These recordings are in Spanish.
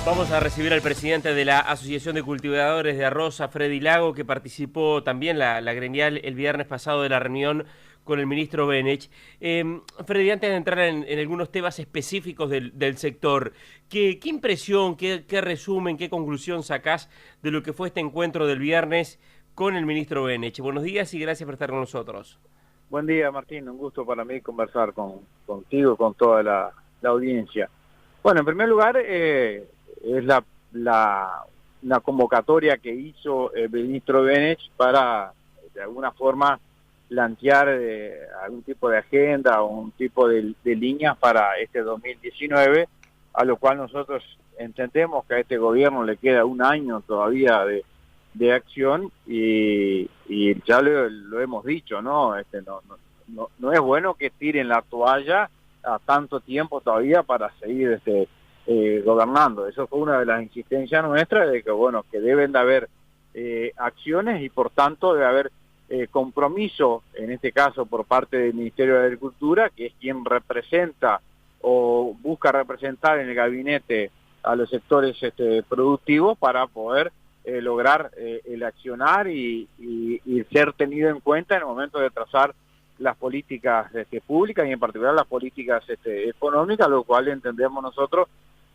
Vamos a recibir al presidente de la Asociación de Cultivadores de Arroz, a Freddy Lago, que participó también la gremial el viernes pasado de la reunión con el ministro Benech. Freddy, antes de entrar en algunos temas específicos del sector, ¿qué impresión, qué resumen, qué conclusión sacás de lo que fue este encuentro del viernes con el ministro Benech? Buenos días y gracias por estar con nosotros. Buen día, Martín. Un gusto para mí conversar contigo, con toda la audiencia. Bueno, en primer lugar, es la convocatoria que hizo el ministro Benech para, de alguna forma, plantear algún tipo de agenda o un tipo de líneas para este 2019, a lo cual nosotros entendemos que a este gobierno le queda un año todavía de acción y ya lo hemos dicho, ¿no? No es bueno que tiren la toalla a tanto tiempo todavía para seguir gobernando. Eso fue una de las insistencias nuestras, de que bueno, que deben de haber acciones y por tanto debe haber compromiso, en este caso por parte del Ministerio de Agricultura, que es quien representa o busca representar en el gabinete a los sectores productivos para poder lograr el accionar y ser tenido en cuenta en el momento de trazar las políticas públicas y en particular las políticas económicas, lo cual entendemos nosotros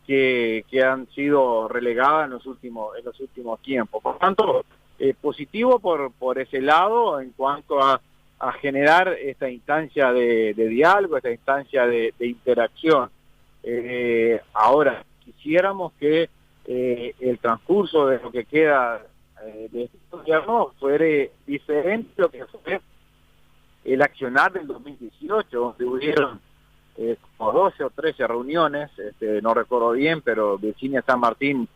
que han sido relegadas en los últimos tiempos. Por tanto, positivo por ese lado en cuanto a generar esta instancia de diálogo, esta instancia de interacción. Ahora, quisiéramos que el transcurso de lo que queda de este gobierno fuera diferente a lo que fue el accionar del 2018, donde hubieron como 12 o 13 reuniones, no recuerdo bien, pero Virginia San Martín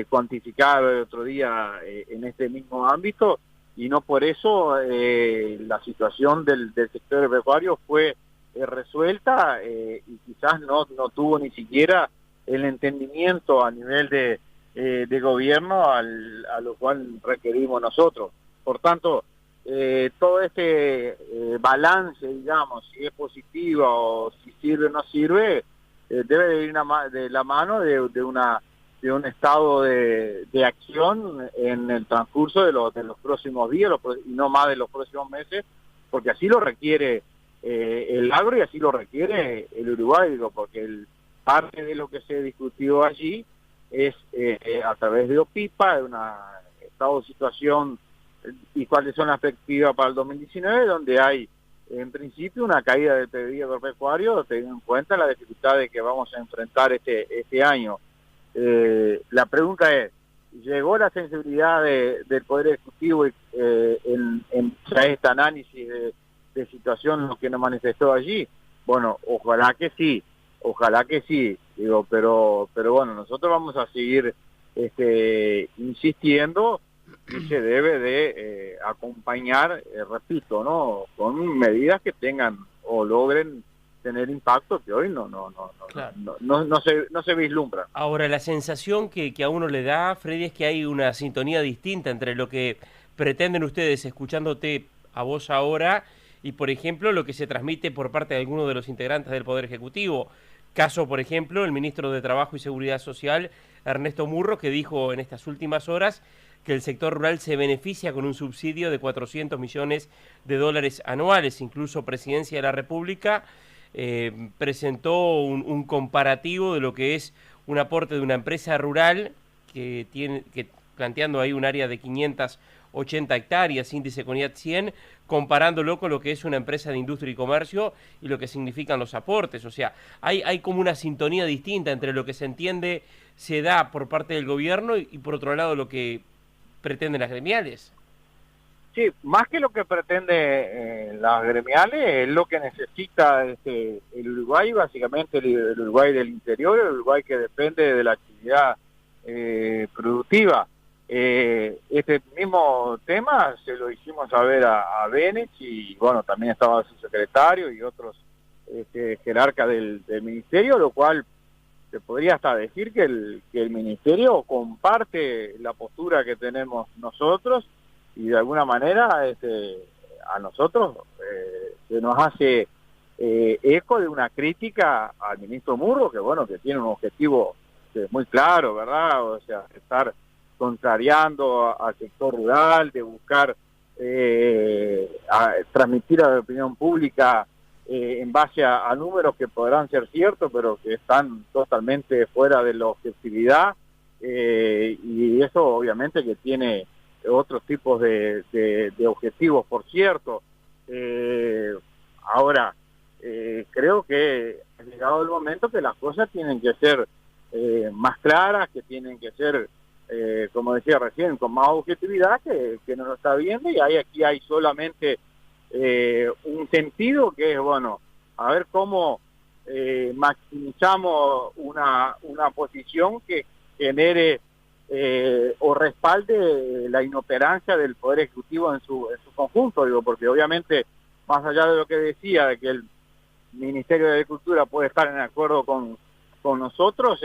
cuantificaba el otro día en este mismo ámbito, y no por eso la situación del sector pecuario fue resuelta y quizás no tuvo ni siquiera el entendimiento a nivel de gobierno a lo cual requerimos nosotros. Por tanto, todo balance, digamos, si es positivo o si sirve o no sirve, debe de ir de la mano de un estado de acción en el transcurso de los próximos días y no más de los próximos meses, porque así lo requiere el agro y así lo requiere el Uruguay, digo, porque parte de lo que se discutió allí es a través de OPIPA, de una estado de situación y cuáles son las perspectivas para el 2019, donde hay en principio una caída del pedido agropecuario, teniendo en cuenta la dificultad de que vamos a enfrentar este año. La pregunta es, ¿llegó la sensibilidad del Poder Ejecutivo en este análisis de situación lo que nos manifestó allí? Bueno, ojalá que sí, digo, pero bueno, nosotros vamos a seguir insistiendo y se debe de acompañar, repito, ¿no?, con medidas que tengan o logren tener impacto que hoy Claro. no se vislumbran. Ahora, la sensación que a uno le da, Freddy, es que hay una sintonía distinta entre lo que pretenden ustedes escuchándote a vos ahora y, por ejemplo, lo que se transmite por parte de algunos de los integrantes del Poder Ejecutivo. Caso, por ejemplo, el ministro de Trabajo y Seguridad Social, Ernesto Murro, que dijo en estas últimas horas que el sector rural se beneficia con un subsidio de 400 millones de dólares anuales. Incluso Presidencia de la República presentó un comparativo de lo que es un aporte de una empresa rural que planteando ahí un área de 580 hectáreas, índice CONIAT 100, comparándolo con lo que es una empresa de industria y comercio y lo que significan los aportes. O sea, hay como una sintonía distinta entre lo que se entiende se da por parte del gobierno y por otro lado lo que pretenden las gremiales. Sí, más que lo que pretende las gremiales, es lo que necesita el Uruguay, básicamente el Uruguay del interior, el Uruguay que depende de la actividad productiva. Este mismo tema se lo hicimos saber a Benech y bueno, también estaba su secretario y otros jerarcas del ministerio, lo cual se podría hasta decir que el ministerio comparte la postura que tenemos nosotros y de alguna manera a nosotros se nos hace eco de una crítica al ministro Murro, que bueno, que tiene un objetivo muy claro, ¿verdad? O sea, estar contrariando al sector rural, de buscar transmitir a la opinión pública en base a números que podrán ser ciertos, pero que están totalmente fuera de la objetividad, y eso obviamente que tiene otros tipos de objetivos, por cierto. Ahora, creo que ha llegado el momento que las cosas tienen que ser más claras, que tienen que ser, como decía recién, con más objetividad, que no lo está viendo, y aquí hay solamente un sentido, que es, bueno, a ver cómo maximizamos una posición que genere o respalde la inoperancia del Poder Ejecutivo en su conjunto, digo, porque obviamente, más allá de lo que decía, de que el Ministerio de Agricultura puede estar en acuerdo con nosotros,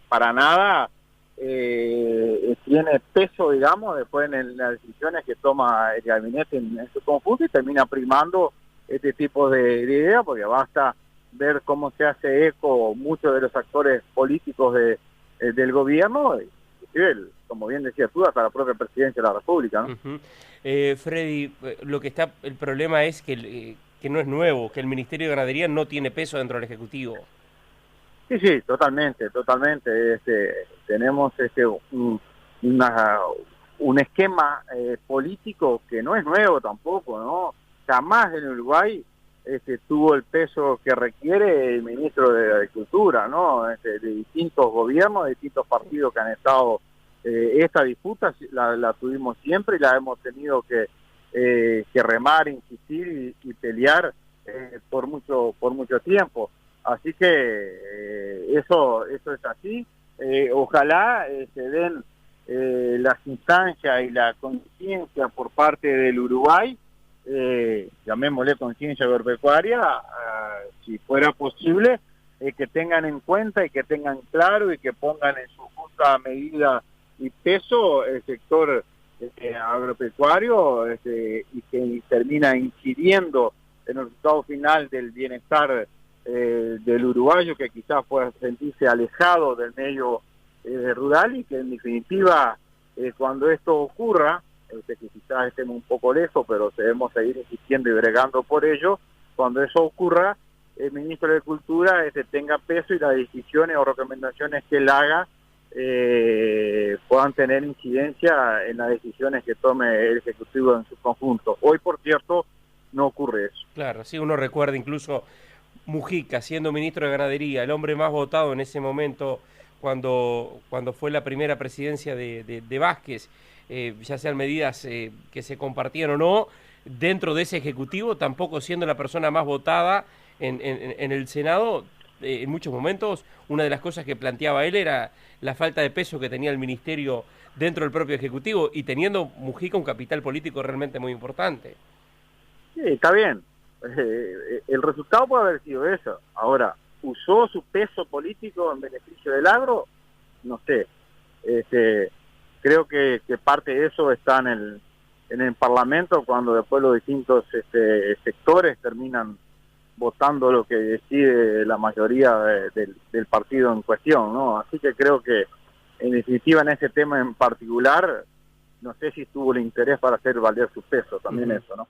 para nada tiene peso, digamos, después en las decisiones que toma el gabinete en su conjunto, y termina primando este tipo de ideas, porque basta ver cómo se hace eco muchos de los actores políticos del gobierno, como bien decía tú, hasta la propia presidencia de la República, ¿no? Freddy, el problema es que no es nuevo, que el Ministerio de Ganadería no tiene peso dentro del Ejecutivo. Sí, totalmente. Tenemos un esquema político que no es nuevo tampoco, ¿no? Jamás en Uruguay tuvo el peso que requiere el ministro de Agricultura, ¿no? De distintos gobiernos, de distintos partidos que han estado. Esta disputa la tuvimos siempre, y la hemos tenido que remar, insistir y pelear por mucho tiempo. Así que eso es así. Ojalá se den las instancias y la conciencia por parte del Uruguay, llamémosle conciencia agropecuaria, si fuera posible, que tengan en cuenta y que tengan claro y que pongan en su justa medida y peso el sector agropecuario, y que termina incidiendo en el resultado final del bienestar del uruguayo, que quizás pueda sentirse alejado del medio rural, y que en definitiva cuando esto ocurra, que quizás estemos un poco lejos, pero debemos seguir insistiendo y bregando por ello, cuando eso ocurra, el ministro de Cultura tenga peso, y las decisiones o recomendaciones que él haga puedan tener incidencia en las decisiones que tome el Ejecutivo en su conjunto. Hoy, por cierto, no ocurre eso. Claro, sí, uno recuerda incluso Mujica siendo ministro de Ganadería, el hombre más votado en ese momento cuando fue la primera presidencia de Vázquez, ya sean medidas que se compartían o no, dentro de ese Ejecutivo, tampoco siendo la persona más votada en el Senado. En muchos momentos, una de las cosas que planteaba él era la falta de peso que tenía el ministerio dentro del propio Ejecutivo, y teniendo Mujica un capital político realmente muy importante. Sí, está bien. El resultado puede haber sido eso. Ahora, ¿usó su peso político en beneficio del agro? No sé. Creo que parte de eso está en el Parlamento, cuando después los distintos sectores terminan votando lo que decide la mayoría del partido en cuestión, ¿no? Así que creo que, en definitiva, en ese tema en particular, no sé si tuvo el interés para hacer valer su peso, también eso, ¿no?